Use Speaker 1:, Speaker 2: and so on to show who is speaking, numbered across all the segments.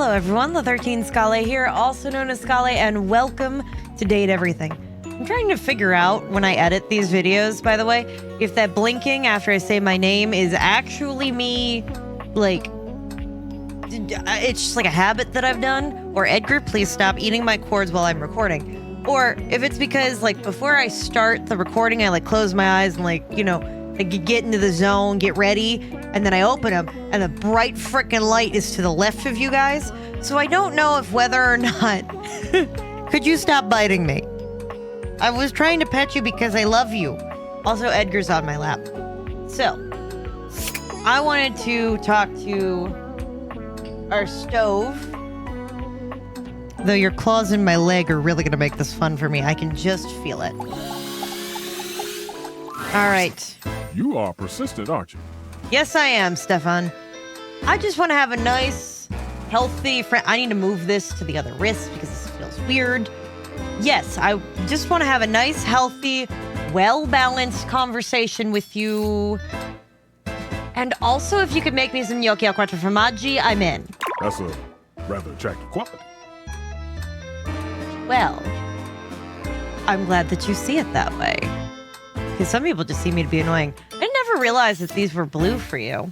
Speaker 1: Hello everyone, the 13 Scale here, also known as Scale, and welcome to Date Everything. I'm trying to figure out when I edit these videos, by the way, if that blinking after I say my name is actually me, like, it's just like a habit that I've done, or Edgar, please stop eating my cords while I'm recording. Or if it's because, like, before I start the recording, I, like, close my eyes and, like, you know, get into the zone, get ready, and then I open them, and the bright frickin' light is to the left of you guys. So I don't know if whether or not... Could you stop biting me? I was trying to pet you because I love you. Also, Edgar's on my lap. So, I wanted to talk to our stove. Though your claws in my leg are really going to make this fun for me. I can just feel it. All right.
Speaker 2: You are persistent, aren't you?
Speaker 1: Yes, I am, Stefan. I just want to have a nice, healthy friend. I need to move this to the other wrist because this feels weird. Yes, I just want to have a nice, healthy, well-balanced conversation with you. And also, if you could make me some gnocchi al quattro formaggi, I'm in.
Speaker 2: That's a rather attractive quality.
Speaker 1: Well, I'm glad that you see it that way. Because some people just see me to be annoying. I never realized that these were blue for you.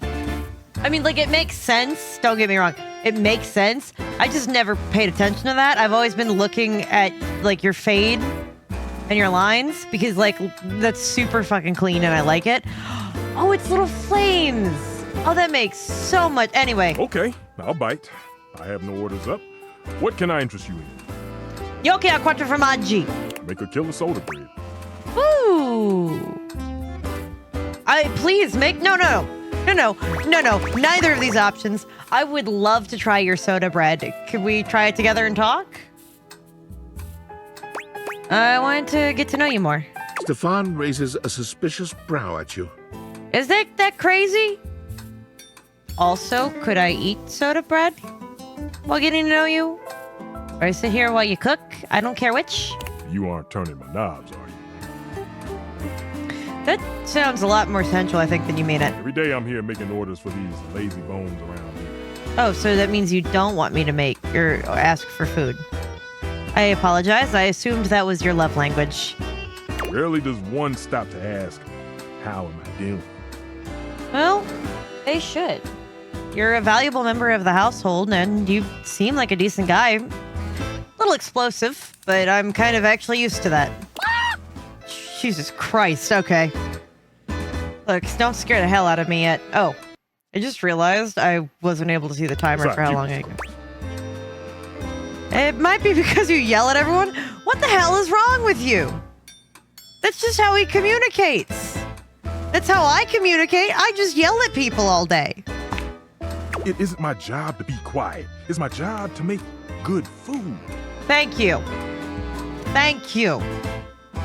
Speaker 1: I mean, like, it makes sense. Don't get me wrong. It makes sense. I just never paid attention to that. I've always been looking at, like, your fade and your lines. Because, like, that's super fucking clean and I like it. Oh, it's little flames. Oh, that makes so much. Anyway.
Speaker 2: Okay, I'll bite. I have no orders up. What can I interest you in?
Speaker 1: Gnocchi al quattro formaggi.
Speaker 2: Make a killer soda bread.
Speaker 1: Ooh. Please make no. Neither of these options. I would love to try your soda bread. Could we try it together and talk? I want to get to know you more.
Speaker 3: Stefan raises a suspicious brow at you.
Speaker 1: Is that crazy? Also, could I eat soda bread while getting to know you? Or I sit here while you cook? I don't care which.
Speaker 2: You aren't turning my knobs, are you?
Speaker 1: That sounds a lot more sensual, I think, than you made it.
Speaker 2: Every day I'm here making orders for these lazy bones around here.
Speaker 1: Oh, so that means you don't want me to make or ask for food. I apologize. I assumed that was your love language.
Speaker 2: Rarely does one stop to ask, how am I doing?
Speaker 1: Well, they should. You're a valuable member of the household, and you seem like a decent guy. A little explosive, but I'm kind of actually used to that. Jesus Christ, okay. Look, don't scare the hell out of me yet. Oh, I just realized I wasn't able to see the timer for how long I go. It might be because you yell at everyone. What the hell is wrong with you? That's just how he communicates. That's how I communicate. I just yell at people all day.
Speaker 2: It isn't my job to be quiet. It's my job to make good food.
Speaker 1: Thank you. Thank you.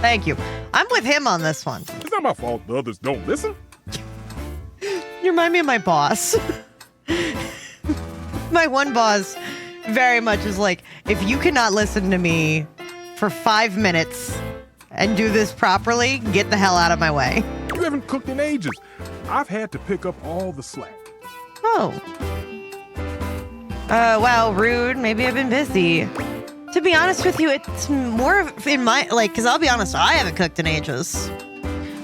Speaker 1: Thank you. I'm with him on this one.
Speaker 2: It's not my fault the others don't listen.
Speaker 1: You remind me of my boss. My one boss very much is like, if you cannot listen to me for 5 minutes and do this properly, get the hell out of my way.
Speaker 2: You haven't cooked in ages. I've had to pick up all the slack.
Speaker 1: Oh. Wow, rude. Maybe I've been busy. To be honest with you, it's more of in my, like, because I'll be honest, I haven't cooked in ages.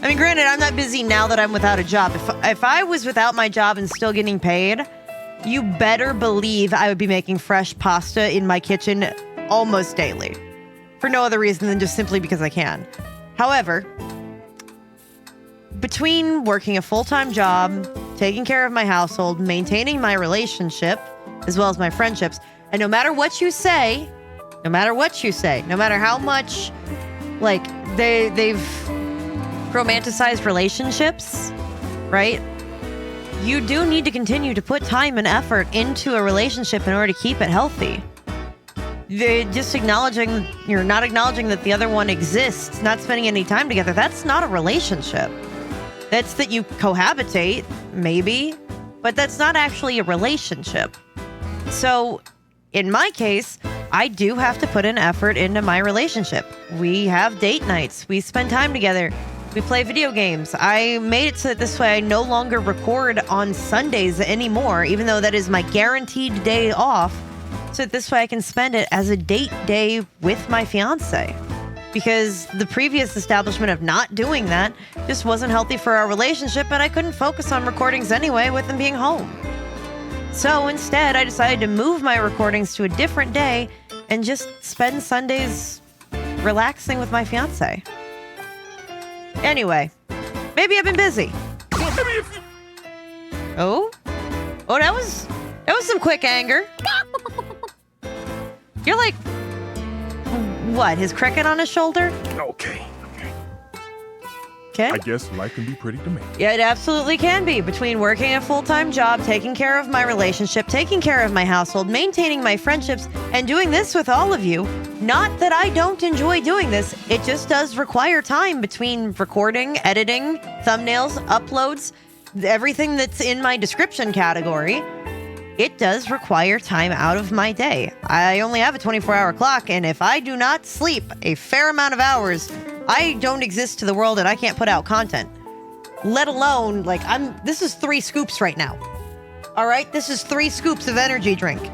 Speaker 1: I mean, granted, I'm not busy now that I'm without a job. If I was without my job and still getting paid, you better believe I would be making fresh pasta in my kitchen almost daily. For no other reason than just simply because I can. However, between working a full-time job, taking care of my household, maintaining my relationship, as well as my friendships, and no matter what you say, no matter how much, like, they've romanticized relationships, right? You do need to continue to put time and effort into a relationship in order to keep it healthy. You're not acknowledging that the other one exists, not spending any time together. That's not a relationship. That's that you cohabitate, maybe, but that's not actually a relationship. So, in my case, I do have to put an effort into my relationship. We have date nights. We spend time together. We play video games. I made it so that this way I no longer record on Sundays anymore, even though that is my guaranteed day off. so this way I can spend it as a date day with my fiance. Because the previous establishment of not doing that just wasn't healthy for our relationship, and I couldn't focus on recordings anyway with him being home. So instead, I decided to move my recordings to a different day and just spend Sundays relaxing with my fiance. Anyway, maybe I've been busy. Oh, that was some quick anger. You're like, what? His cricket on his shoulder?
Speaker 2: Okay.
Speaker 1: Okay.
Speaker 2: I guess life can be pretty demanding.
Speaker 1: Yeah, it absolutely can be. Between working a full-time job, taking care of my relationship, taking care of my household, maintaining my friendships, and doing this with all of you. Not that I don't enjoy doing this. It just does require time between recording, editing, thumbnails, uploads, everything that's in my description category. It does require time out of my day. I only have a 24-hour clock, and if I do not sleep a fair amount of hours, I don't exist to the world and I can't put out content. Let alone, this is 3 scoops right now. All right? This is 3 scoops of energy drink.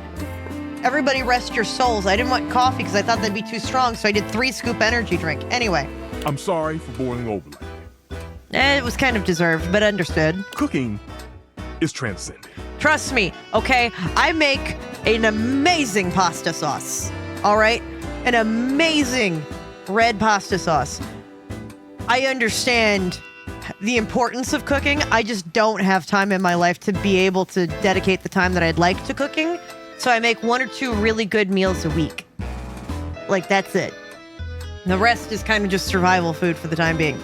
Speaker 1: Everybody rest your souls. I didn't want coffee because I thought that'd be too strong, so I did 3-scoop energy drink. Anyway.
Speaker 2: I'm sorry for boiling over like that.
Speaker 1: It was kind of deserved, but understood.
Speaker 2: Cooking is transcendent.
Speaker 1: Trust me, okay? I make an amazing pasta sauce. All right? An amazing red pasta sauce. I understand the importance of cooking. I just don't have time in my life to be able to dedicate the time that I'd like to cooking. So I make 1 or 2 really good meals a week. That's it. The rest is kind of just survival food for the time being.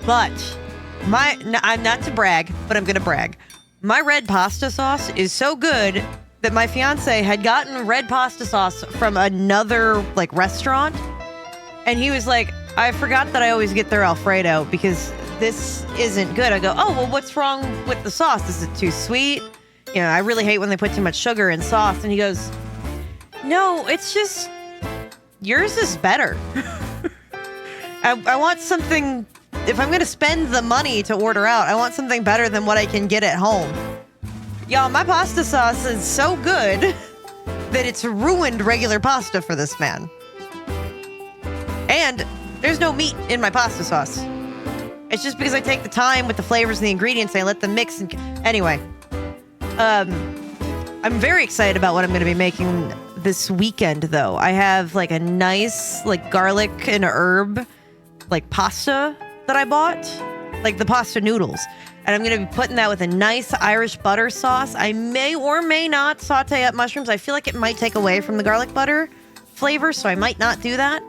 Speaker 1: But I'm not to brag, but I'm going to brag. My red pasta sauce is so good that my fiance had gotten red pasta sauce from another restaurant. And he was like, I forgot that I always get their Alfredo because this isn't good. I go, oh, well, what's wrong with the sauce? Is it too sweet? I really hate when they put too much sugar in sauce. And he goes, no, it's just, yours is better. I want something, if I'm going to spend the money to order out, I want something better than what I can get at home. Y'all, my pasta sauce is so good that it's ruined regular pasta for this man. And there's no meat in my pasta sauce. It's just because I take the time with the flavors and the ingredients, I let them mix. Anyway, I'm very excited about what I'm going to be making this weekend, though. I have a nice garlic and herb pasta that I bought, the pasta noodles. And I'm going to be putting that with a nice Irish butter sauce. I may or may not saute up mushrooms. I feel like it might take away from the garlic butter flavor, so I might not do that.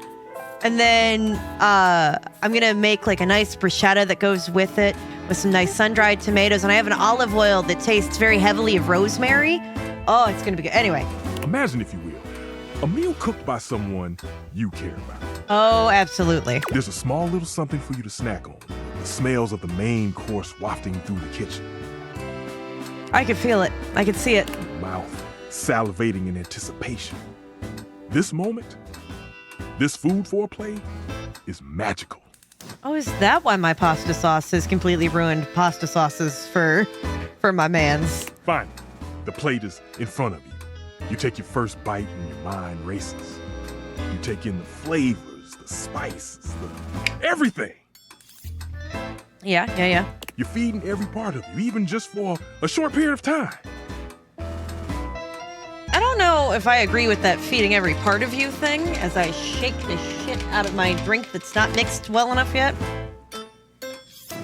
Speaker 1: And then I'm going to make a nice bruschetta that goes with it with some nice sun-dried tomatoes. And I have an olive oil that tastes very heavily of rosemary. Oh, it's going to be good. Anyway.
Speaker 2: Imagine, if you will, a meal cooked by someone you care about.
Speaker 1: Oh, absolutely.
Speaker 2: There's a small little something for you to snack on. The smells of the main course wafting through the kitchen.
Speaker 1: I could feel it. I could see it.
Speaker 2: Mouth salivating in anticipation. This moment, this food foreplay, is magical.
Speaker 1: Oh, is that why my pasta sauce has completely ruined pasta sauces for my mans?
Speaker 2: Fine. The plate is in front of you. You take your first bite and your mind races. You take in the flavors, the spices, everything.
Speaker 1: Yeah.
Speaker 2: You're feeding every part of you, even just for a short period of time.
Speaker 1: I don't know if I agree with that feeding every part of you thing as I shake the shit out of my drink that's not mixed well enough yet.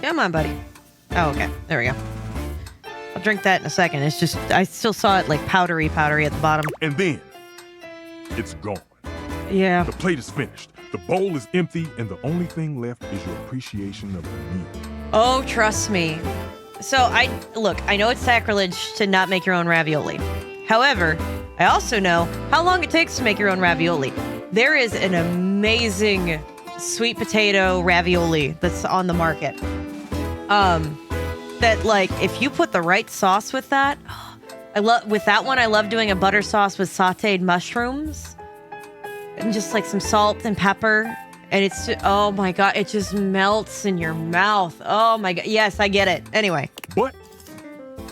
Speaker 1: Come on, buddy. Oh, okay. There we go. I'll drink that in a second. It's just, I still saw it powdery at the bottom.
Speaker 2: And then, it's gone.
Speaker 1: Yeah.
Speaker 2: The plate is finished. The bowl is empty, and the only thing left is your appreciation of the meal.
Speaker 1: Oh, trust me. So I know it's sacrilege to not make your own ravioli. However, I also know how long it takes to make your own ravioli. There is an amazing sweet potato ravioli that's on the market. That if you put the right sauce with that, I love doing a butter sauce with sauteed mushrooms and just some salt and pepper. And it's just, oh my God, it just melts in your mouth. Oh my God. Yes, I get it. Anyway.
Speaker 2: But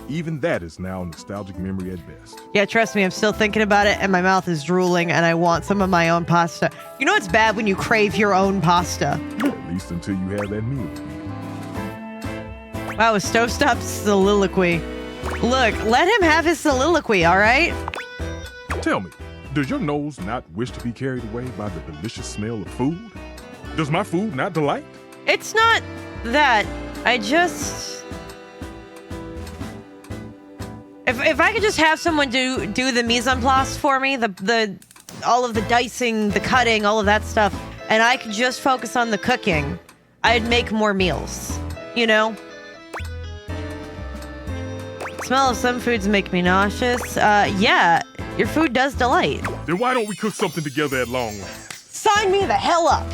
Speaker 2: Even that is now a nostalgic memory at best.
Speaker 1: Yeah, trust me, I'm still thinking about it and my mouth is drooling and I want some of my own pasta. You know it's bad when you crave your own pasta.
Speaker 2: At least until you have that meal.
Speaker 1: Wow, a stovetop soliloquy. Look, let him have his soliloquy, all right?
Speaker 2: Tell me, does your nose not wish to be carried away by the delicious smell of food? Does my food not delight?
Speaker 1: It's not that. I just... If I could just have someone do the mise en place for me, the all of the dicing, the cutting, all of that stuff, and I could just focus on the cooking, I'd make more meals. You know? Smell of some foods make me nauseous. Yeah, your food does delight.
Speaker 2: Then why don't we cook something together at long last?
Speaker 1: Sign me the hell up.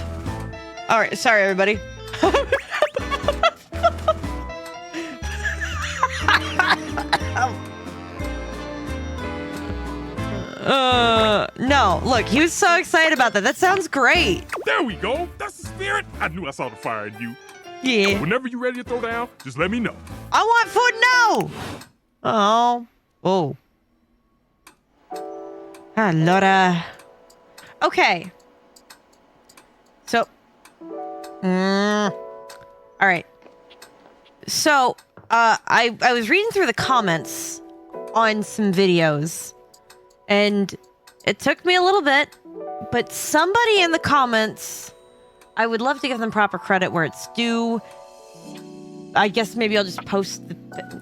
Speaker 1: All right, sorry everybody. No, look, he was so excited about that. That sounds great.
Speaker 2: There we go. That's the spirit. I knew I saw the fire in you.
Speaker 1: Yeah.
Speaker 2: Whenever you're ready to throw down, just let me know.
Speaker 1: I want food now. Oh. Oh. Ah, Laura. Okay. So. All right. So, I was reading through the comments on some videos, and it took me a little bit, but somebody in the comments, I would love to give them proper credit where it's due. I guess maybe I'll just post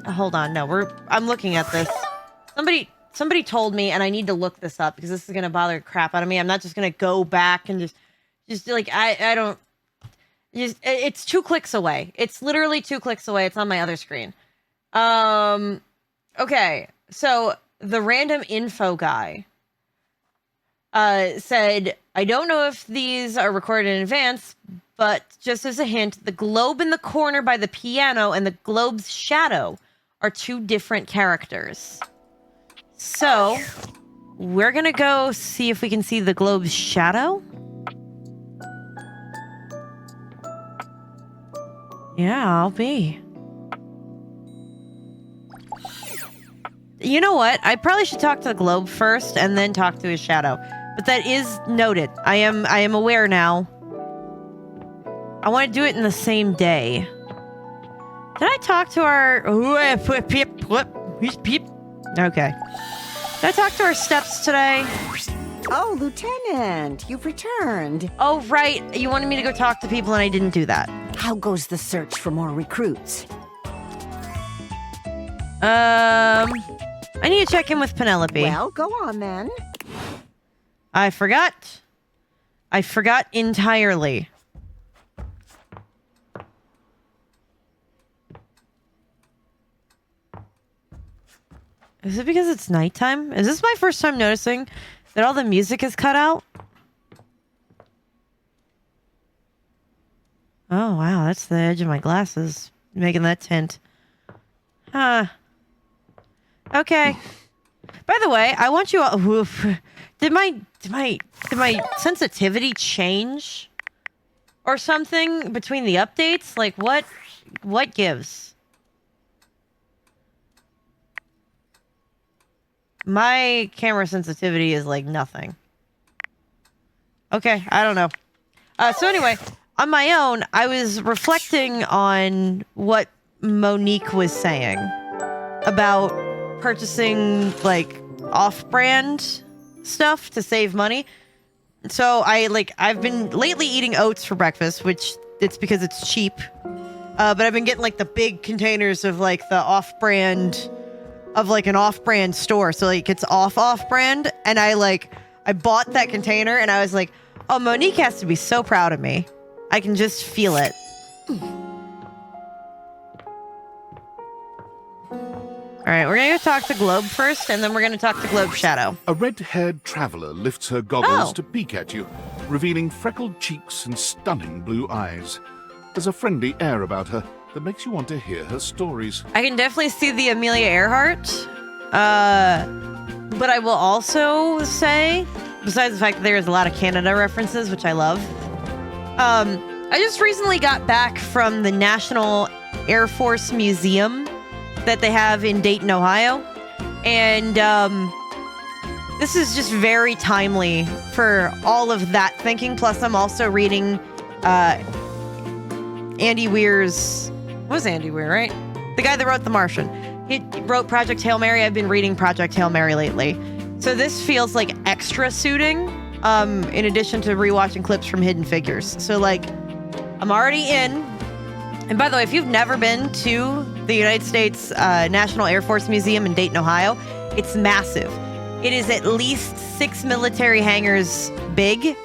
Speaker 1: hold on, no, I'm looking at this. Somebody told me, and I need to look this up because this is gonna bother the crap out of me. I'm not just gonna go back and just like I don't just it's 2 clicks away. It's literally 2 clicks away. It's on my other screen. Okay, so the random info guy said, I don't know if these are recorded in advance, but just as a hint, the globe in the corner by the piano and the globe's shadow are 2 different characters. So, we're gonna go see if we can see the globe's shadow. Yeah, I'll be. You know what? I probably should talk to the globe first and then talk to his shadow. But that is noted. I am aware now. I want to do it in the same day. Did I talk to our... Okay. Did I talk to our steps today?
Speaker 4: Oh, Lieutenant, you've returned.
Speaker 1: Oh, right. You wanted me to go talk to people and I didn't do that.
Speaker 4: How goes the search for more recruits?
Speaker 1: I need to check in with Penelope.
Speaker 4: Well, go on then.
Speaker 1: I forgot entirely. Is it because it's nighttime? Is this my first time noticing that all the music is cut out? Oh, wow. That's the edge of my glasses making that tint. Huh. Okay. By the way, I want you all... Oof, did my sensitivity change? Or something between the updates? Like, what gives? My camera sensitivity is like nothing. Okay, I don't know. So anyway, on my own, I was reflecting on what Monique was saying about purchasing like off-brand stuff to save money. So I've been lately eating oats for breakfast, which it's because it's cheap. But I've been getting like the big containers of like the off-brand of like an off-brand store. So like it's off-brand. And I bought that container and I was like, oh, Monique has to be so proud of me. I can just feel it. All right, we're going to go talk to Globe first, and then we're going to talk to Globe Shadow.
Speaker 3: A red-haired traveler lifts her goggles
Speaker 1: Oh.
Speaker 3: to peek at you, revealing freckled cheeks and stunning blue eyes. There's a friendly air about her that makes you want to hear her stories.
Speaker 1: I can definitely see the Amelia Earhart. But I will also say, besides the fact that there's a lot of Canada references, which I love, I just recently got back from the National Air Force Museum that they have in Dayton, Ohio. And this is just very timely for all of that thinking. Plus, I'm also reading Andy Weir's... What was Andy Weir, right? The guy that wrote The Martian. He wrote Project Hail Mary. I've been reading Project Hail Mary lately. So this feels like extra suiting, in addition to rewatching clips from Hidden Figures. So, like, I'm already in. And by the way, if you've never been to the United States National Air Force Museum in Dayton, Ohio, it's massive. It is at least 6 military hangars big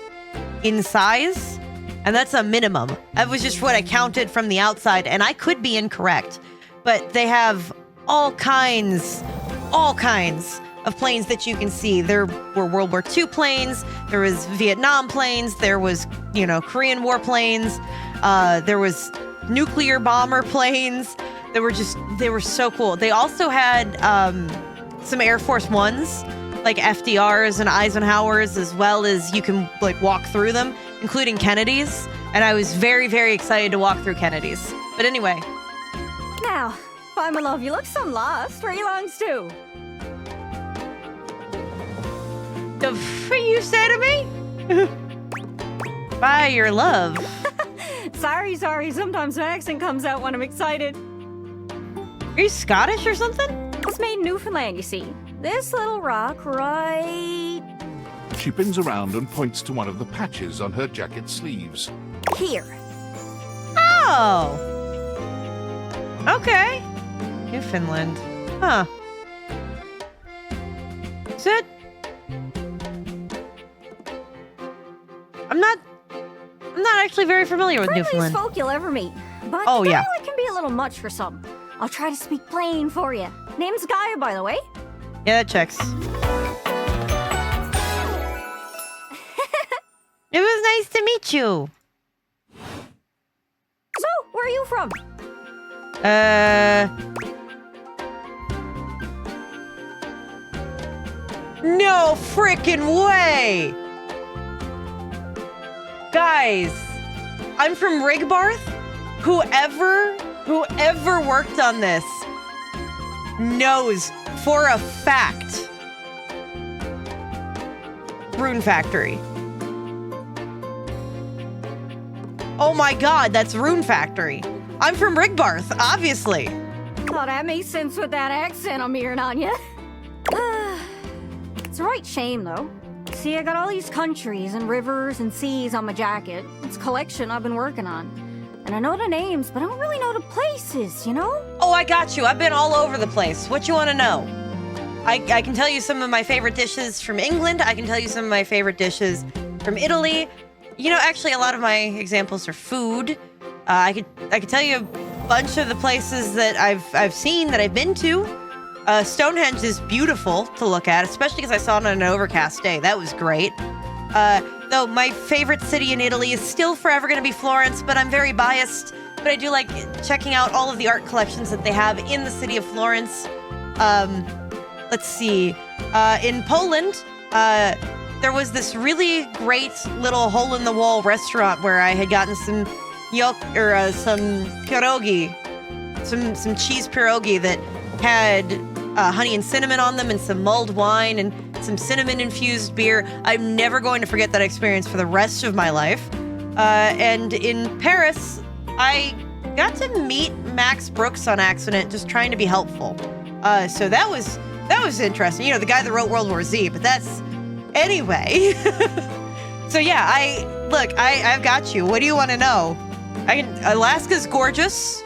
Speaker 1: in size, and that's a minimum. That was just what I counted from the outside, and I could be incorrect. But they have all kinds of planes that you can see. There were World War II planes, there was Vietnam planes, there was, Korean War planes, there was nuclear bomber planes. They were so cool. They also had some Air Force Ones, like FDRs and Eisenhowers, as well as you can like walk through them, including Kennedy's. And I was very, very excited to walk through Kennedy's. But anyway.
Speaker 5: Now, bye, my love. You look some lost. Where you longs to?
Speaker 1: The you say to me? Bye, your love.
Speaker 5: Sorry. Sometimes my accent comes out when I'm excited.
Speaker 1: Are you Scottish or something?
Speaker 5: It's made in Newfoundland, you see. This little rock right
Speaker 3: She pins around and points to one of the patches on her jacket sleeves.
Speaker 5: here.
Speaker 1: Oh. Okay. Newfoundland. Huh. Is it? I'm not actually very familiar with
Speaker 5: Friendliest
Speaker 1: Newfoundland.
Speaker 5: folk you'll ever meet. But
Speaker 1: Oh, yeah.
Speaker 5: it can be a little much for some. I'll try to speak plain for you. Name's Gaia, by the way.
Speaker 1: Yeah, that checks. It was nice to meet you.
Speaker 5: So, where are you from?
Speaker 1: No frickin' way! Guys, I'm from Rigbarth. Whoever worked on this knows for a fact Rune Factory. Oh my god, that's Rune Factory. I'm from Rigbarth, obviously.
Speaker 5: Oh, that makes sense with that accent I'm hearing on you. It's a right shame, though. See, I got all these countries and rivers and seas on my jacket. It's a collection I've been working on. And I know the names, but I don't really know the places, you know?
Speaker 1: Oh, I got you. I've been all over the place. What you want to know? I can tell you some of my favorite dishes from England. I can tell you some of my favorite dishes from Italy. You know, actually, a lot of my examples are food. I could tell you a bunch of the places that I've seen, that I've been to. Stonehenge is beautiful to look at, especially because I saw it on an overcast day. That was great. Though my favorite city in Italy is still forever going to be Florence, but I'm very biased. But I do like checking out all of the art collections that they have in the city of Florence. Let's see. In Poland, there was this really great little hole-in-the-wall restaurant where I had gotten some some pierogi, some cheese pierogi that had honey and cinnamon on them, and some mulled wine and some cinnamon-infused beer. I'm never going to forget that experience for the rest of my life. And in Paris, I got to meet Max Brooks on accident, just trying to be helpful. So that was interesting. You know, the guy that wrote World War Z, but that's... Anyway. So yeah, I've got you. What do you want to know? Alaska's gorgeous.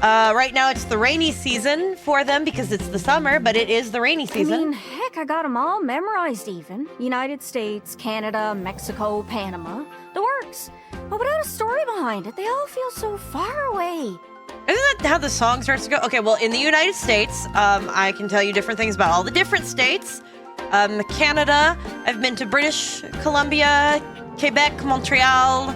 Speaker 1: Right now it's the rainy season for them because it's the summer, but it is the rainy season.
Speaker 5: I mean, heck, I got them all memorized even. United States, Canada, Mexico, Panama. The works. But without a story behind it, they all feel so far away.
Speaker 1: Isn't that how the song starts to go? Okay, well, in the United States, I can tell you different things about all the different states. Canada, I've been to British Columbia, Quebec, Montreal.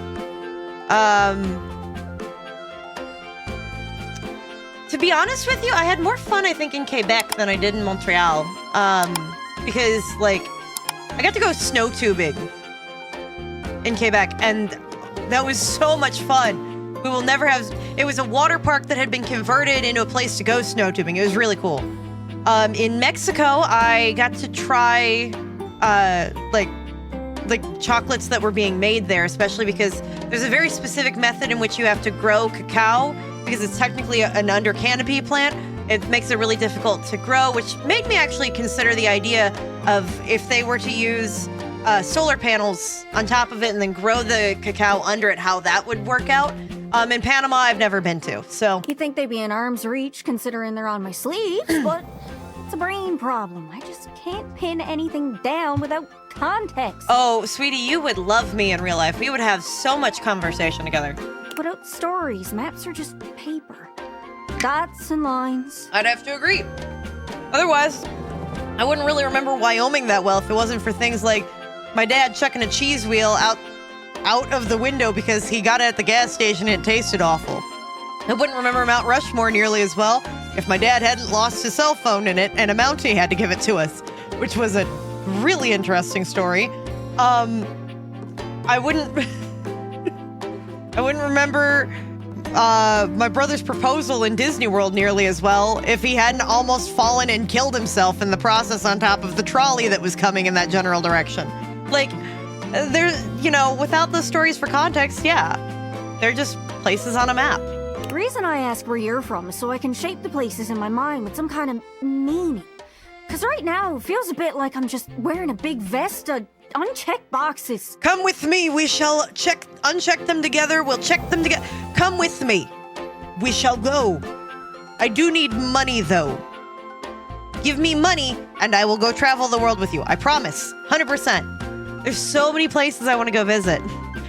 Speaker 1: To be honest with you, I had more fun, I think, in Quebec than I did in Montreal. Because, like, I got to go snow tubing in Quebec, and that was so much fun. We will never have. It was a water park that had been converted into a place to go snow tubing. It was really cool. In Mexico, I got to try like chocolates that were being made there, especially because there's a very specific method in which you have to grow cacao because it's technically an under canopy plant. It makes it really difficult to grow, which made me actually consider the idea of if they were to use solar panels on top of it and then grow the cacao under it, how that would work out. In Panama, I've never been to, so.
Speaker 5: You'd think they'd be in arm's reach considering they're on my sleeves, but it's a brain problem. I just can't pin anything down without context.
Speaker 1: Oh, sweetie, you would love me in real life. We would have so much conversation together.
Speaker 5: Without stories, maps are just paper. Dots and lines.
Speaker 1: I'd have to agree. Otherwise, I wouldn't really remember Wyoming that well if it wasn't for things like my dad chucking a cheese wheel out of the window because he got it at the gas station and it tasted awful. I wouldn't remember Mount Rushmore nearly as well if my dad hadn't lost his cell phone in it and a Mountie had to give it to us, which was a really interesting story. I wouldn't remember my brother's proposal in Disney World nearly as well if he hadn't almost fallen and killed himself in the process on top of the trolley that was coming in that general direction. Like, without the stories for context, yeah, they're just places on a map.
Speaker 5: The reason I ask where you're from is so I can shape the places in my mind with some kind of meaning. Because right now, it feels a bit like I'm just wearing a big vest of unchecked boxes.
Speaker 1: Come with me, we shall uncheck them together, we'll check them together. Come with me, we shall go. I do need money, though. Give me money, and I will go travel the world with you. I promise, 100%. There's so many places I want to go visit.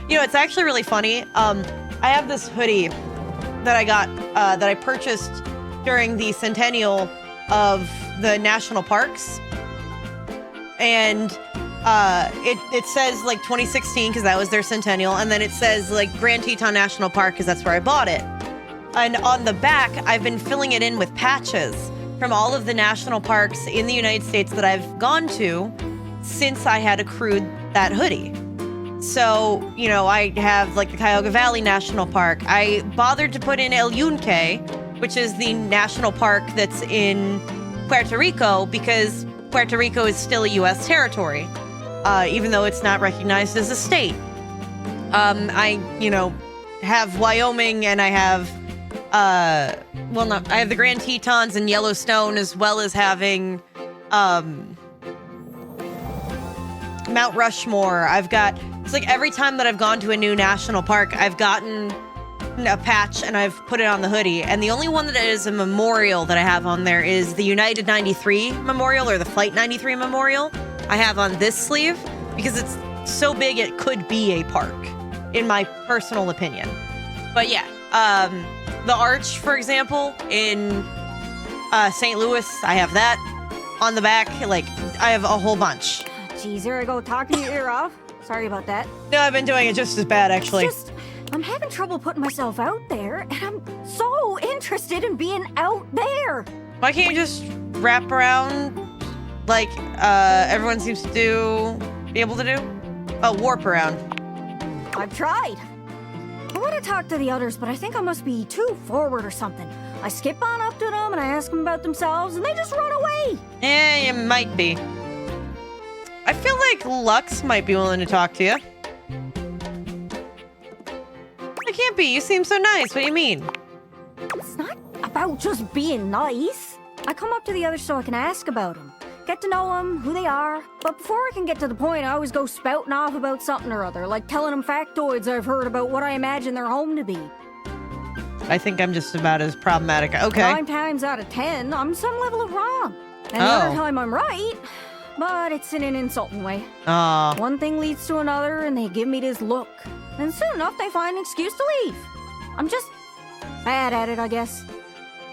Speaker 1: It's actually really funny. I have this hoodie that I got, that I purchased during the centennial of the national parks. And it says like 2016 because that was their centennial. And then it says like Grand Teton National Park because that's where I bought it. And on the back, I've been filling it in with patches from all of the national parks in the United States that I've gone to since I had accrued that hoodie. So, I have like the Cuyahoga Valley National Park. I bothered to put in El Yunque, which is the national park that's in Puerto Rico, because Puerto Rico is still a U.S. territory, even though it's not recognized as a state. I have Wyoming, and I have, I have the Grand Tetons and Yellowstone, as well as having Mount Rushmore. It's like every time that I've gone to a new national park, I've gotten a patch and I've put it on the hoodie. And the only one that is a memorial that I have on there is the United 93 Memorial, or the Flight 93 Memorial. I have on this sleeve because it's so big it could be a park, in my personal opinion. But yeah, the Arch, for example, in St. Louis, I have that on the back. Like, I have a whole bunch.
Speaker 5: Jeez, here I go talking your ear off. Sorry about that.
Speaker 1: No, I've been doing it just as bad, actually.
Speaker 5: I'm having trouble putting myself out there, and I'm so interested in being out there.
Speaker 1: Why can't you just wrap around like everyone seems to be able to do? Oh, warp around.
Speaker 5: I've tried. I want to talk to the others, but I think I must be too forward or something. I skip on up to them and I ask them about themselves, and they just run away.
Speaker 1: Yeah, you might be. I feel like Lux might be willing to talk to you. I can't be. You seem so nice. What do you mean?
Speaker 5: It's not about just being nice. I come up to the others so I can ask about them. Get to know them, who they are. But before I can get to the point, I always go spouting off about something or other, like telling them factoids I've heard about what I imagine their home to be.
Speaker 1: I think I'm just about as problematic. Okay.
Speaker 5: 9 times out of 10, I'm some level of wrong. And the other time I'm right, but it's in an insulting way.
Speaker 1: Aw.
Speaker 5: One thing leads to another, and they give me this look. And soon enough, they find an excuse to leave. I'm just bad at it, I guess.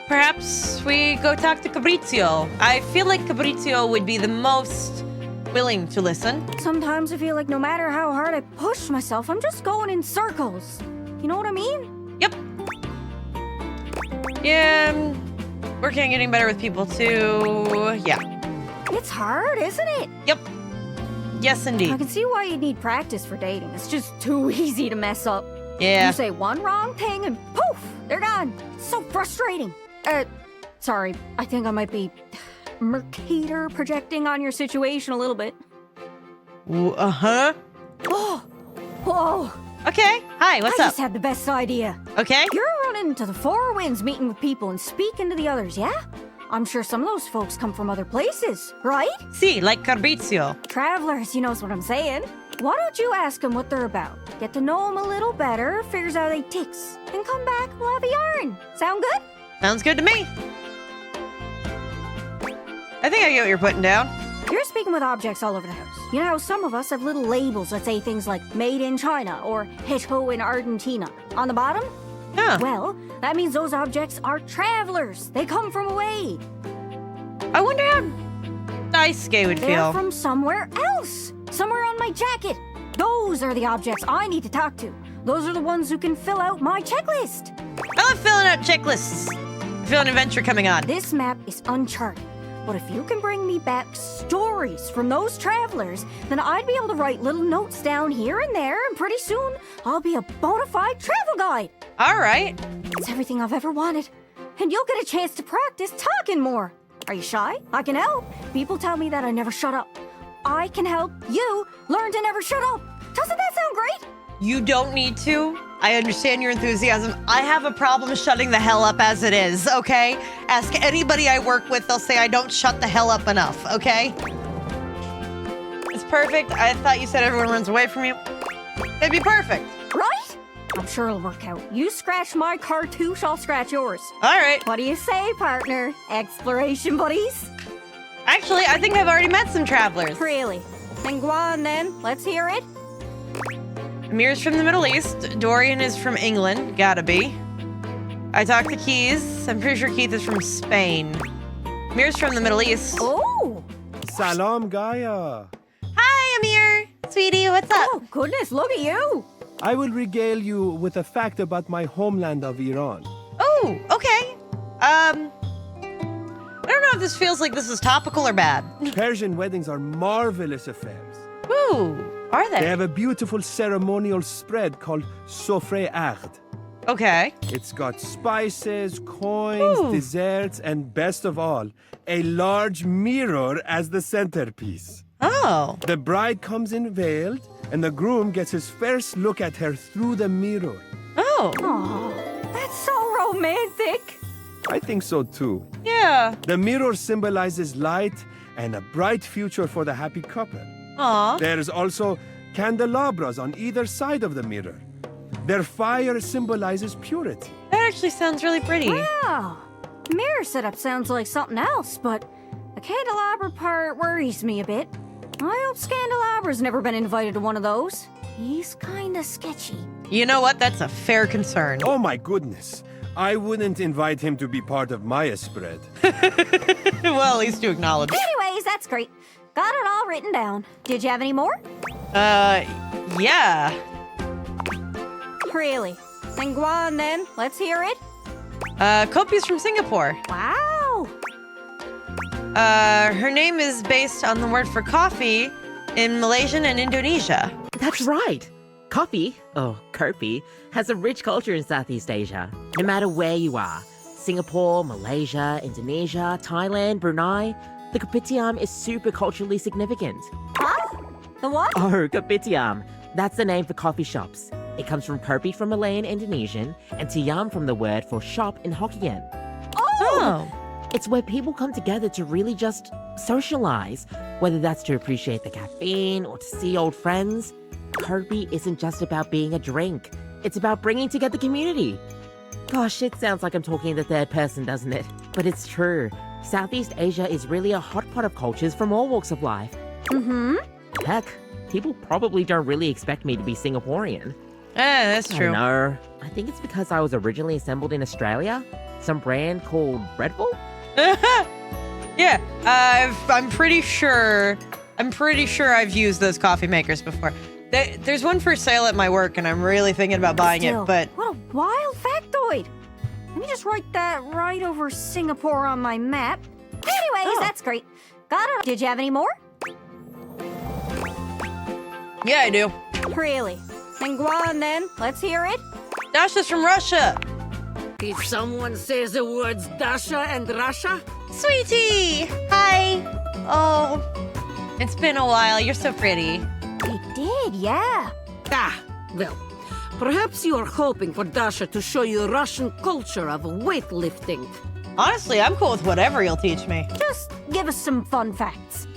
Speaker 1: Perhaps we go talk to Cabrizio. I feel like Cabrizio would be the most willing to listen.
Speaker 5: Sometimes I feel like no matter how hard I push myself, I'm just going in circles. You know what I mean?
Speaker 1: Yep. Yeah, working on getting better with people too. Yeah.
Speaker 5: It's hard, isn't it?
Speaker 1: Yep. Yes,
Speaker 5: I
Speaker 1: indeed.
Speaker 5: can see why you'd need practice for dating. It's just too easy to mess up.
Speaker 1: Yeah.
Speaker 5: You say one wrong thing and poof, they're gone. So frustrating. Sorry, I think I might be Mercator projecting on your situation a little bit.
Speaker 1: Uh-huh.
Speaker 5: Oh, whoa.
Speaker 1: Okay. Hi, what's
Speaker 5: I
Speaker 1: up?
Speaker 5: just had the best idea.
Speaker 1: Okay.
Speaker 5: You're running to the Four Winds meeting with people and speaking to the others, yeah? I'm sure some of those folks come from other places, right?
Speaker 1: See, like Carbizio.
Speaker 5: Travelers, you knows what I'm saying. Why don't you ask them what they're about? Get to know them a little better, figures out they ticks, and come back, we'll have a yarn. Sound good?
Speaker 1: Sounds good to me. I think I get what you're putting down.
Speaker 5: You're speaking with objects all over the house. You know how some of us have little labels that say things like made in China or Hecho in Argentina on the bottom?
Speaker 1: Huh.
Speaker 5: Well, that means those objects are travelers. They come from away.
Speaker 1: I wonder how Daisuke would
Speaker 5: They're
Speaker 1: feel.
Speaker 5: from somewhere else. Somewhere on my jacket. Those are the objects I need to talk to. Those are the ones who can fill out my checklist.
Speaker 1: I love filling out checklists. I feel an adventure coming on.
Speaker 5: This map is uncharted. But if you can bring me back stories from those travelers, then I'd be able to write little notes down here and there, and pretty soon I'll be a bona fide travel guide.
Speaker 1: All right.
Speaker 5: It's everything I've ever wanted. And you'll get a chance to practice talking more. Are you shy? I can help. People tell me that I never shut up. I can help you learn to never shut up. Doesn't that sound great?
Speaker 1: You don't need to. I understand your enthusiasm. I have a problem shutting the hell up as it is, okay? Ask anybody I work with, they'll say I don't shut the hell up enough, okay? It's perfect. I thought you said everyone runs away from you. It'd be perfect.
Speaker 5: Right? I'm sure it'll work out. You scratch my cartouche, I'll scratch yours.
Speaker 1: All right.
Speaker 5: What do you say, partner? Exploration buddies?
Speaker 1: Actually, I think I've already met some travelers.
Speaker 5: Really? Then go on then. Let's hear it.
Speaker 1: Amir's from the Middle East. Dorian is from England. Gotta be. I talked to Keys. I'm pretty sure Keith is from Spain. Amir's from the Middle East.
Speaker 5: Oh!
Speaker 6: Salam, Gaia.
Speaker 1: Hi, Amir. Sweetie, what's up?
Speaker 5: Oh, goodness, look at you!
Speaker 6: I will regale you with a fact about my homeland of Iran.
Speaker 1: Oh, okay. I don't know if this feels like this is topical or bad.
Speaker 6: Persian weddings are marvelous affairs.
Speaker 1: Ooh, are
Speaker 6: They
Speaker 1: they?
Speaker 6: have a beautiful ceremonial spread called Sofre Ard.
Speaker 1: Okay.
Speaker 6: It's got spices, coins,
Speaker 1: Ooh.
Speaker 6: desserts, and best of all, a large mirror as the centerpiece.
Speaker 1: Oh.
Speaker 6: The bride comes in veiled, and the groom gets his first look at her through the mirror.
Speaker 1: Oh.
Speaker 5: Oh, that's so romantic.
Speaker 6: I think so too.
Speaker 1: Yeah.
Speaker 6: The mirror symbolizes light and a bright future for the happy couple.
Speaker 1: Aw.
Speaker 6: There's also candelabras on either side of the mirror. Their fire symbolizes purity.
Speaker 1: That actually sounds really pretty.
Speaker 5: Wow. The mirror setup sounds like something else, but the candelabra part worries me a bit. I hope Scandalabra's never been invited to one of those. He's kinda sketchy.
Speaker 1: You know what? That's a fair concern.
Speaker 6: Oh my goodness. I wouldn't invite him to be part of my spread.
Speaker 1: Well, at least to acknowledge.
Speaker 5: Anyways, that's great. Got it all written down. Did you have any more?
Speaker 1: Yeah.
Speaker 5: Really? Then go on then. Let's hear it.
Speaker 1: Kopi's from Singapore.
Speaker 5: Wow.
Speaker 1: Her name is based on the word for coffee in Malaysian and Indonesia.
Speaker 7: That's right. Coffee, or Kopi, has a rich culture in Southeast Asia. No matter where you are, Singapore, Malaysia, Indonesia, Thailand, Brunei, the kopitiam is super culturally significant.
Speaker 5: Huh? The what?
Speaker 7: Oh, kopitiam. That's the name for coffee shops. It comes from Kopi from Malay and Indonesian, and tiam from the word for shop in Hokkien.
Speaker 1: Oh.
Speaker 7: It's where people come together to really just socialize, whether that's to appreciate the caffeine or to see old friends. Kopi isn't just about being a drink. It's about bringing together community. Gosh, it sounds like I'm talking in the third person, doesn't it? But it's true. Southeast Asia is really a hot pot of cultures from all walks of life.
Speaker 5: Mm-hmm.
Speaker 7: Heck, people probably don't really expect me to be Singaporean.
Speaker 1: That's
Speaker 7: I
Speaker 1: true.
Speaker 7: don't know. I think it's because I was originally assembled in Australia. Some brand called Red Bull?
Speaker 1: Yeah, I'm pretty sure I've used those coffee makers before. There's one for sale at my work, and I'm really thinking about buying
Speaker 5: Still,
Speaker 1: it, but
Speaker 5: what a wild factoid. Let me just write that right over Singapore on my map. Anyways,
Speaker 1: Oh.
Speaker 5: that's great. Got it. Did you have any more?
Speaker 1: yeah, I do.
Speaker 5: Really? Then go on then. Let's hear it.
Speaker 1: Dasha's from Russia.
Speaker 8: If someone says the words Dasha and Russia,
Speaker 1: Sweetie! Hi! Oh, it's been a while. You're so pretty.
Speaker 5: It did, yeah.
Speaker 8: well, perhaps you are hoping for Dasha to show you Russian culture of weightlifting.
Speaker 1: Honestly, I'm cool with whatever you'll teach me.
Speaker 5: Just give us some fun facts.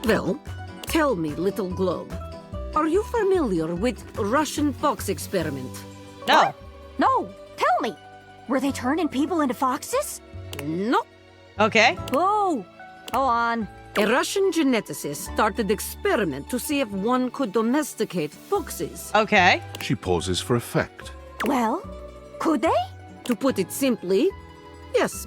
Speaker 8: Well, tell me, little globe, are you familiar with Russian fox experiment?
Speaker 1: No.
Speaker 5: No, tell me. Were they turning people into foxes?
Speaker 8: No.
Speaker 1: Okay.
Speaker 5: Whoa. Go on.
Speaker 8: A Russian geneticist started experiment to see if one could domesticate foxes.
Speaker 1: Okay.
Speaker 3: She pauses for effect.
Speaker 5: Well, could they?
Speaker 8: To put it simply, yes,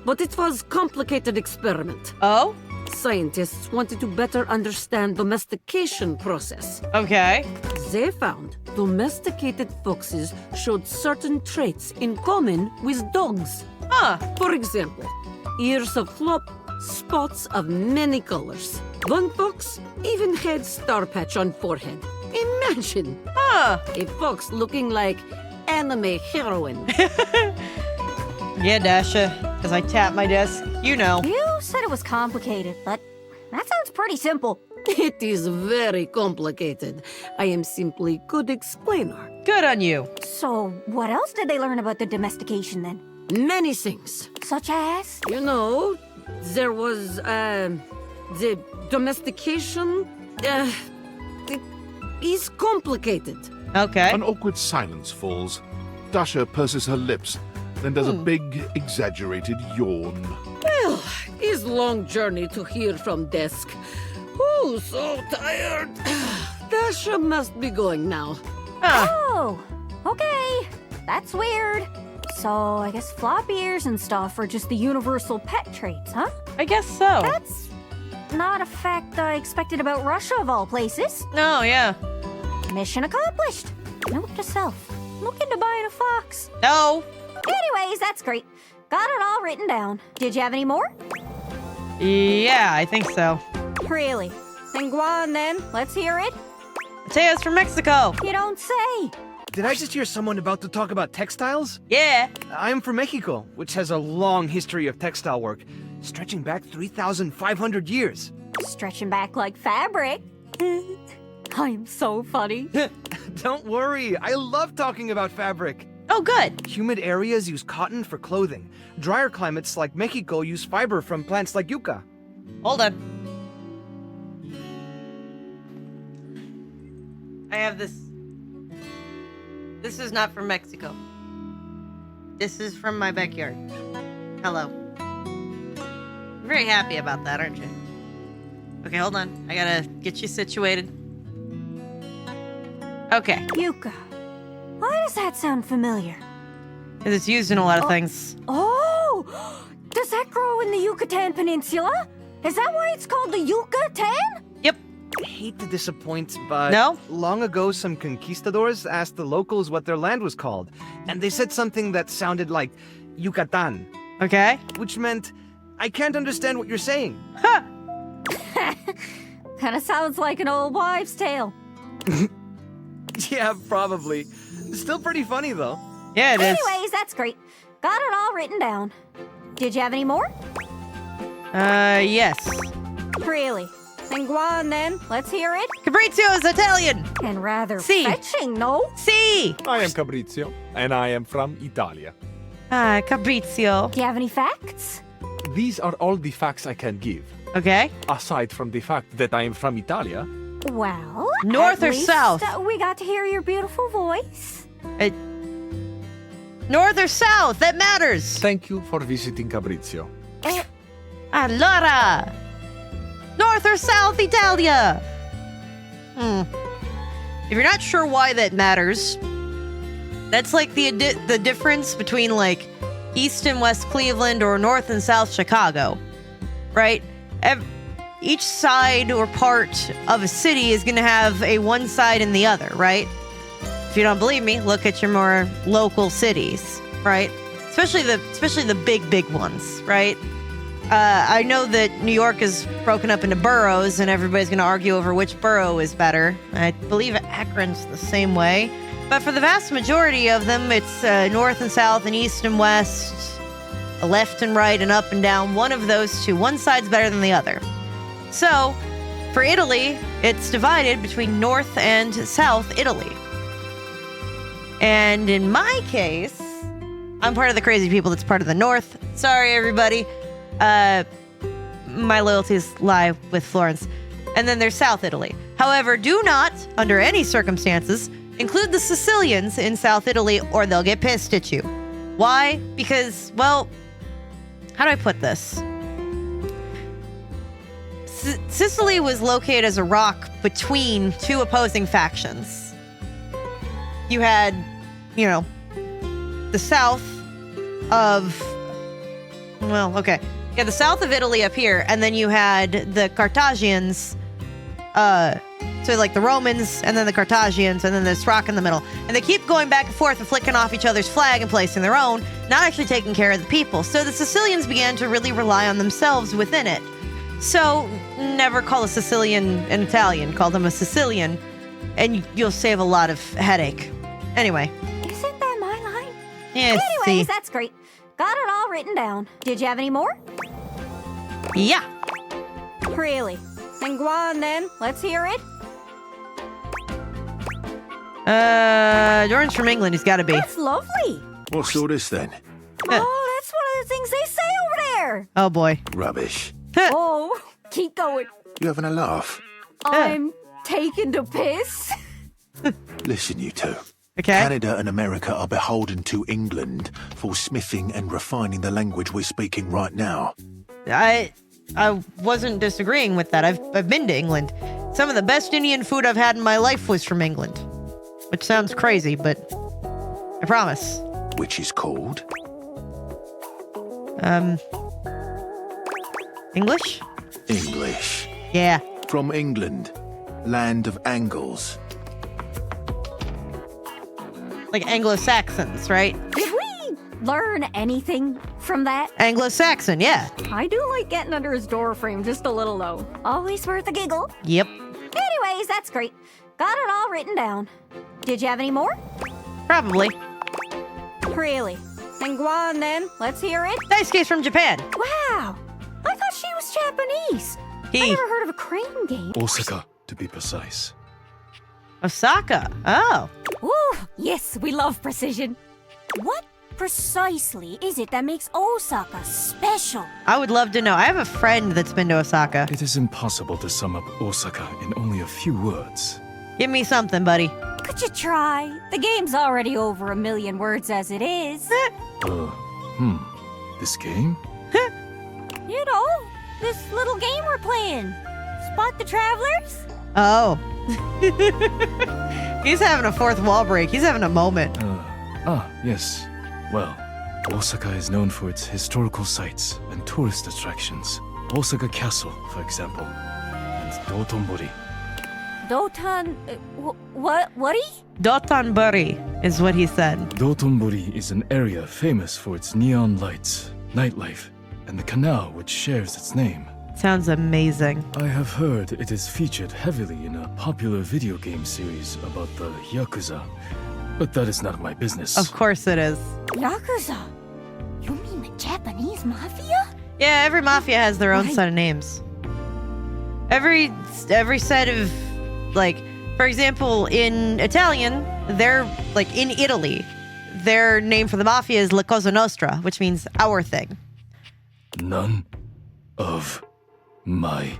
Speaker 8: but it was complicated experiment.
Speaker 1: Oh?
Speaker 8: Scientists wanted to better understand domestication process.
Speaker 1: Okay.
Speaker 8: They found domesticated foxes showed certain traits in common with dogs.
Speaker 1: Huh.
Speaker 8: For example, ears of flop, spots of many colors. One fox even had star patch on forehead. Imagine
Speaker 1: Huh.
Speaker 8: a fox looking like anime heroine.
Speaker 1: Yeah, Dasha. As I tap my desk, you know.
Speaker 5: You said it was complicated, but that sounds pretty simple.
Speaker 8: It is very complicated. I am simply good explainer.
Speaker 1: Good on you.
Speaker 5: So, what else did they learn about the domestication then?
Speaker 8: Many things.
Speaker 5: Such as?
Speaker 8: You know, there was, the domestication, it is complicated.
Speaker 1: Okay.
Speaker 3: An awkward silence falls. Dasha purses her lips, then does a big, exaggerated yawn.
Speaker 8: Well, it's long journey to here from desk. Oh, so tired. Dasha must be going now.
Speaker 1: Huh.
Speaker 5: Oh, okay. That's weird. So, I guess flop ears and stuff are just the universal pet traits, huh?
Speaker 1: I guess so.
Speaker 5: That's not a fact I expected about Russia, of all places.
Speaker 1: No, yeah.
Speaker 5: Mission accomplished. Note to self. Look into buying a fox.
Speaker 1: No.
Speaker 5: Anyways, that's great. Got it all written down. Did you have any more?
Speaker 1: Yeah, I think so.
Speaker 5: Really? Then go on then. Let's hear it.
Speaker 1: Mateo's from Mexico.
Speaker 5: You don't say.
Speaker 9: Did I just hear someone about to talk about textiles?
Speaker 1: Yeah.
Speaker 9: I'm from Mexico, which has a long history of textile work, stretching back 3,500 years.
Speaker 5: Stretching back like fabric. I'm so funny.
Speaker 9: Don't worry, I love talking about fabric.
Speaker 1: Oh, good.
Speaker 9: Humid areas use cotton for clothing. Drier climates like Mexico use fiber from plants like yucca.
Speaker 1: Hold on. I have this. This is not from Mexico. This is from my backyard. Hello. You're very happy about that, aren't you? Okay, hold on. I gotta get you situated. Okay.
Speaker 5: Yucca. Why does that sound familiar?
Speaker 1: Because it's used in a lot of things.
Speaker 5: Oh! Does that grow in the Yucatan Peninsula? Is that why it's called the Yucatan?
Speaker 1: Yep.
Speaker 9: I hate to disappoint, but
Speaker 1: No?
Speaker 9: long ago some conquistadors asked the locals what their land was called, and they said something that sounded like Yucatan,
Speaker 1: Okay.
Speaker 9: which meant, I can't understand what you're saying.
Speaker 1: Ha!
Speaker 5: Kinda sounds like an old wives' tale.
Speaker 9: Yeah, probably. Still pretty funny, though.
Speaker 1: Yeah, it is.
Speaker 5: Anyways, that's great. Got it all written down. Did you have any more?
Speaker 1: Yes.
Speaker 5: Really? Then go on then. Let's hear it.
Speaker 1: Fabrizio is Italian.
Speaker 5: And rather
Speaker 1: Si.
Speaker 5: fetching, no?
Speaker 1: See.
Speaker 10: I am Fabrizio, and I am from Italia.
Speaker 1: Fabrizio.
Speaker 5: Do you have any facts?
Speaker 10: These are all the facts I can give.
Speaker 1: Okay.
Speaker 10: Aside from the fact that I am from Italia,
Speaker 5: Well,
Speaker 1: North
Speaker 5: at
Speaker 1: or
Speaker 5: least,
Speaker 1: south?
Speaker 5: We got to hear your beautiful voice.
Speaker 1: North or south? That matters.
Speaker 10: thank you for visiting Fabrizio.
Speaker 1: Allora. North or South Italia? If you're not sure why that matters, that's like the difference between like East and West Cleveland or North and South Chicago, right? Each side or part of a city is going to have a one side and the other, right? If you don't believe me, look at your more local cities, right? Especially the big ones, right? I know that New York is broken up into boroughs, and everybody's going to argue over which borough is better. I believe Akron's the same way. But for the vast majority of them, it's north and south and east and west, left and right and up and down. One of those two. One side's better than the other. So, for Italy, it's divided between North and South Italy. And in my case, I'm part of the crazy people that's part of the North. Sorry, everybody. My loyalties lie with Florence. And then there's South Italy. However, do not, under any circumstances, include the Sicilians in South Italy or they'll get pissed at you. Why? Because, well, how do I put this? Sicily was located as a rock between two opposing factions. You had, you know, the south of, well, okay. You had the south of Italy up here, and then you had the Carthaginians, so like the Romans, and then the Carthaginians, and then this rock in the middle. And they keep going back and forth and flicking off each other's flag and placing their own, not actually taking care of the people. So the Sicilians began to really rely on themselves within it. So never call a Sicilian an Italian, call them a Sicilian, and you'll save a lot of headache. Anyway.
Speaker 5: Isn't that my line?
Speaker 1: Yeah,
Speaker 5: Anyways, that's great. Got it all written down. Did you have any more?
Speaker 1: Yeah.
Speaker 5: Really? Then go on then. Let's hear it.
Speaker 1: Jordan's from England. He's got to be.
Speaker 5: That's lovely.
Speaker 11: What's all this then?
Speaker 5: Oh, that's one of the things they say over there.
Speaker 1: Oh, boy.
Speaker 11: Rubbish.
Speaker 5: Oh, keep going.
Speaker 11: You having a laugh?
Speaker 5: I'm taking the piss.
Speaker 11: Listen, you two.
Speaker 1: Okay.
Speaker 11: Canada and America are beholden to England for smithing and refining the language we're speaking right now.
Speaker 1: I wasn't disagreeing with that. I've been to England. Some of the best Indian food I've had in my life was from England. Which sounds crazy, but I promise.
Speaker 11: Which is called?
Speaker 1: English?
Speaker 11: English.
Speaker 1: Yeah.
Speaker 11: From England. Land of Angles.
Speaker 1: Like Anglo-Saxons, right?
Speaker 5: Did we learn anything from that?
Speaker 1: Anglo-Saxon, yeah.
Speaker 5: I do like getting under his door frame just a little though. Always worth a giggle.
Speaker 1: Yep.
Speaker 5: Anyways, that's great. Got it all written down. Did you have any more?
Speaker 1: Probably.
Speaker 5: Really? Then go on then. Let's hear it.
Speaker 1: Daisuke's from Japan.
Speaker 5: Wow. I thought she was Japanese. I never heard of a crane game.
Speaker 12: Osaka, to be precise.
Speaker 1: Osaka. Oh.
Speaker 13: Ooh, yes, we love precision. What precisely is it that makes Osaka special?
Speaker 1: I would love to know. I have a friend that's been to Osaka.
Speaker 12: It is impossible to sum up Osaka in only a few words.
Speaker 1: Give me something, buddy.
Speaker 13: Could you try? The game's already over 1 million words as it is.
Speaker 12: This game?
Speaker 13: You know, this little game we're playing. Spot the travelers?
Speaker 1: Oh. He's having a fourth wall break. He's having a moment.
Speaker 12: Yes. Well, Osaka is known for its historical sites and tourist attractions. Osaka Castle, for example, and Dotonbori.
Speaker 13: Doton... what?
Speaker 1: Dotonbori is what he said.
Speaker 12: Dotonbori is an area famous for its neon lights, nightlife, and the canal which shares its name.
Speaker 1: Sounds amazing.
Speaker 12: I have heard it is featured heavily in a popular video game series about the Yakuza, but that is not my business.
Speaker 1: Of course it is.
Speaker 13: Yakuza? You mean the Japanese mafia?
Speaker 1: Yeah, every mafia has their own set of names. Every set of, like, for example, in Italian, they're, like, in Italy, their name for the mafia is La Cosa Nostra, which means our thing.
Speaker 12: None of my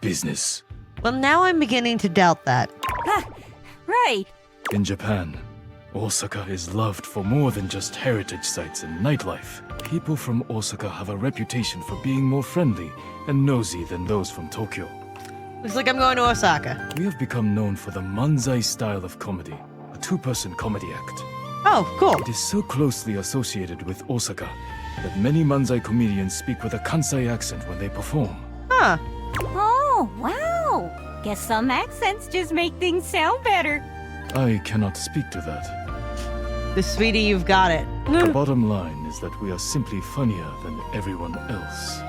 Speaker 12: business.
Speaker 1: Well, now I'm beginning to doubt that.
Speaker 13: Right.
Speaker 12: In Japan, Osaka is loved for more than just heritage sites and nightlife. People from Osaka have a reputation for being more friendly and nosy than those from Tokyo.
Speaker 1: Looks like I'm going to Osaka.
Speaker 12: We have become known for the Manzai style of comedy, a two-person comedy act.
Speaker 1: Oh, cool.
Speaker 12: It is so closely associated with Osaka that many Manzai comedians speak with a Kansai accent when they perform.
Speaker 1: Huh.
Speaker 13: Oh, wow. Guess some accents just make things sound better.
Speaker 12: I cannot speak to that.
Speaker 1: The sweetie, you've got it.
Speaker 12: The bottom line is that we are simply funnier than everyone else.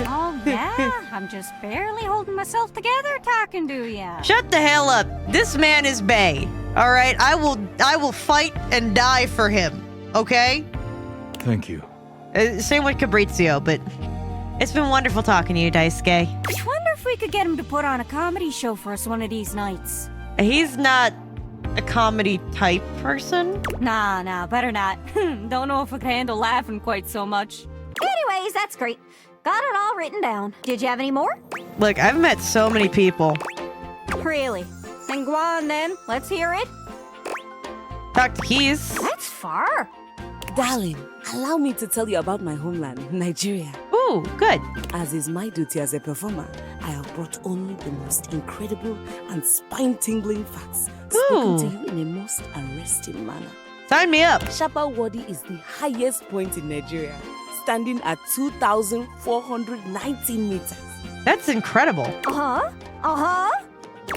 Speaker 13: Oh, yeah? I'm just barely holding myself together talking to ya.
Speaker 1: Shut the hell up. This man is Bay. All right, I will fight and die for him. Okay?
Speaker 12: Thank you.
Speaker 1: Same with Cabrizio, but it's been wonderful talking to you, Daisuke.
Speaker 13: I wonder if we could get him to put on a comedy show for us one of these nights.
Speaker 1: He's not a comedy type person.
Speaker 13: Nah, better not. Don't know if I can handle laughing quite so much.
Speaker 5: Anyways, that's great. Got it all written down. Did you have any more?
Speaker 1: Look, I've met so many people.
Speaker 5: Really? Then go on then. Let's hear it.
Speaker 1: Dr. Keys.
Speaker 5: That's far.
Speaker 14: Darling, allow me to tell you about my homeland, Nigeria.
Speaker 1: Ooh, good.
Speaker 14: As is my duty as a performer, I have brought only the most incredible and spine-tingling facts spoken to you in a most arresting manner.
Speaker 1: Sign me up.
Speaker 14: Shapa Wadi is the highest point in Nigeria, standing at 2,419 meters.
Speaker 1: That's incredible.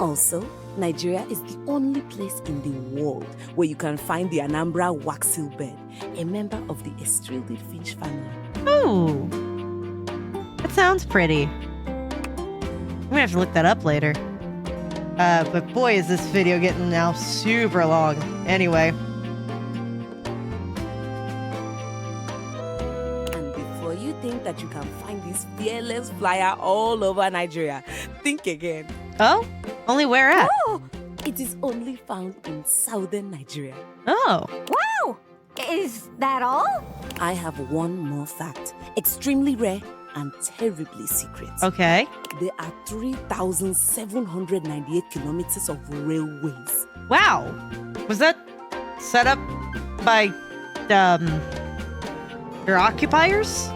Speaker 14: Also, Nigeria is the only place in the world where you can find the Anambra waxel bird, a member of the Estrildid finch family.
Speaker 1: Ooh. That sounds pretty. I'm gonna have to look that up later. But boy, is this video getting now super long. Anyway.
Speaker 14: And before you think that you can find this fearless flyer all over Nigeria, think again.
Speaker 1: Oh? Only where at?
Speaker 14: Oh, it is only found in southern Nigeria.
Speaker 1: Oh.
Speaker 5: Wow! Is that all?
Speaker 14: I have one more fact. Extremely rare and terribly secret.
Speaker 1: Okay.
Speaker 14: There are 3,798 kilometers of railways.
Speaker 1: Wow. Was that set up by, your occupiers?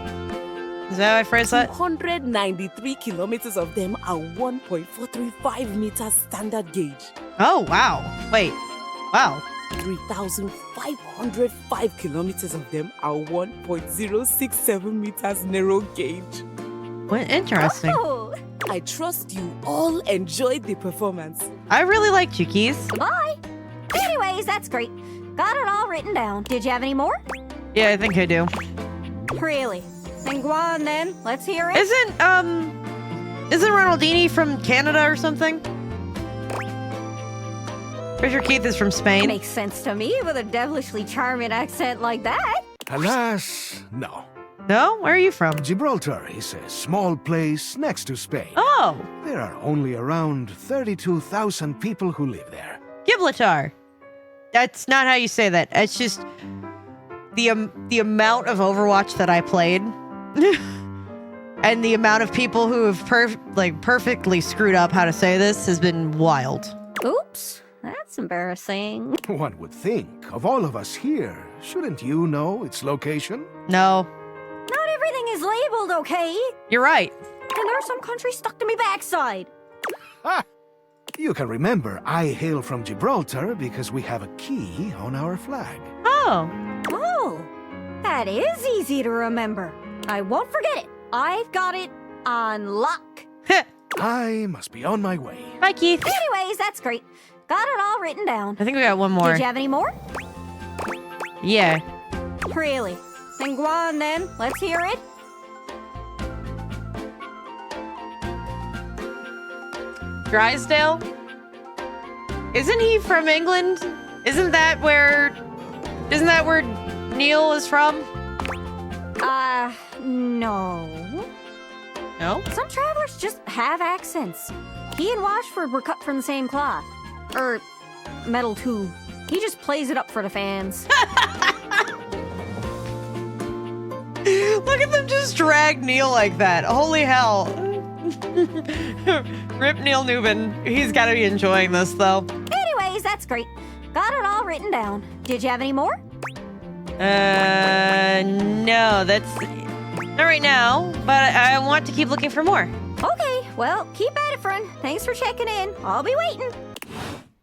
Speaker 1: Is that how I phrase that?
Speaker 14: 293 kilometers of them are 1.435 meters standard gauge.
Speaker 1: Oh, wow. Wait. Wow.
Speaker 14: 3,505 kilometers of them are 1.067 meters narrow gauge.
Speaker 1: What interesting.
Speaker 5: Oh.
Speaker 14: I trust you all enjoyed the performance.
Speaker 1: I really liked you, Keys.
Speaker 5: Bye. Anyways, that's great. Got it all written down. Did you have any more?
Speaker 1: Yeah, I think I do.
Speaker 5: Really? Then go on then. Let's hear it.
Speaker 1: Isn't Ronaldini from Canada or something? Pretty sure Keith is from Spain.
Speaker 5: Makes sense to me with a devilishly charming accent like that.
Speaker 6: Alas, no.
Speaker 1: No? Where are you from?
Speaker 6: Gibraltar is a small place next to Spain.
Speaker 1: Oh.
Speaker 6: There are only around 32,000 people who live there.
Speaker 1: Gibraltar. That's not how you say that. It's just the amount of Overwatch that I played and the amount of people who have perfectly screwed up how to say this has been wild.
Speaker 5: Oops. That's embarrassing.
Speaker 6: One would think, of all of us here, shouldn't you know its location?
Speaker 1: No.
Speaker 5: Not everything is labeled, okay?
Speaker 1: You're right.
Speaker 5: And there are some countries stuck to me backside.
Speaker 6: Ha! You can remember I hail from Gibraltar because we have a key on our flag.
Speaker 1: Oh.
Speaker 5: Oh, that is easy to remember. I won't forget it. I've got it on lock.
Speaker 6: I must be on my way.
Speaker 1: Bye, Keith.
Speaker 5: Anyways, that's great. Got it all written down.
Speaker 1: I think we got one more.
Speaker 5: Did you have any more?
Speaker 1: Yeah.
Speaker 5: Really? Then go on then. Let's hear it.
Speaker 1: Drysdale? Isn't he from England? Isn't that where Neil is from?
Speaker 5: No.
Speaker 1: No?
Speaker 5: Some travelers just have accents. He and Washford were cut from the same cloth. Metal too. He just plays it up for the fans.
Speaker 1: Look at them just drag Neil like that. Holy hell. Rip Neil Newman. He's got to be enjoying this, though.
Speaker 5: Anyways, that's great. Got it all written down. Did you have any more?
Speaker 1: No, that's not right now, but I want to keep looking for more.
Speaker 5: Okay, well, keep at it, friend. Thanks for checking in. I'll be waiting.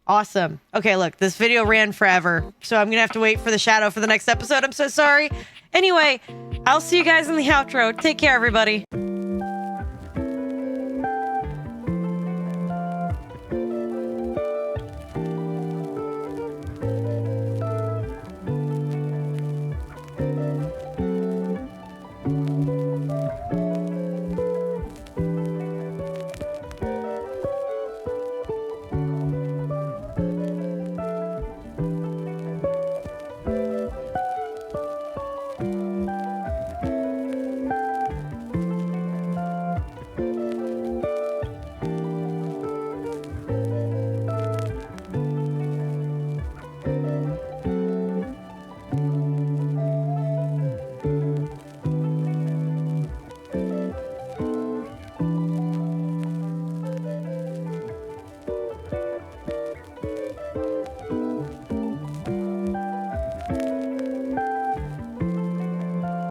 Speaker 1: Awesome. Okay, look, this video ran forever, so I'm gonna have to wait for the shadow for the next episode. I'm so sorry. Anyway, I'll see you guys in the outro. Take care, everybody.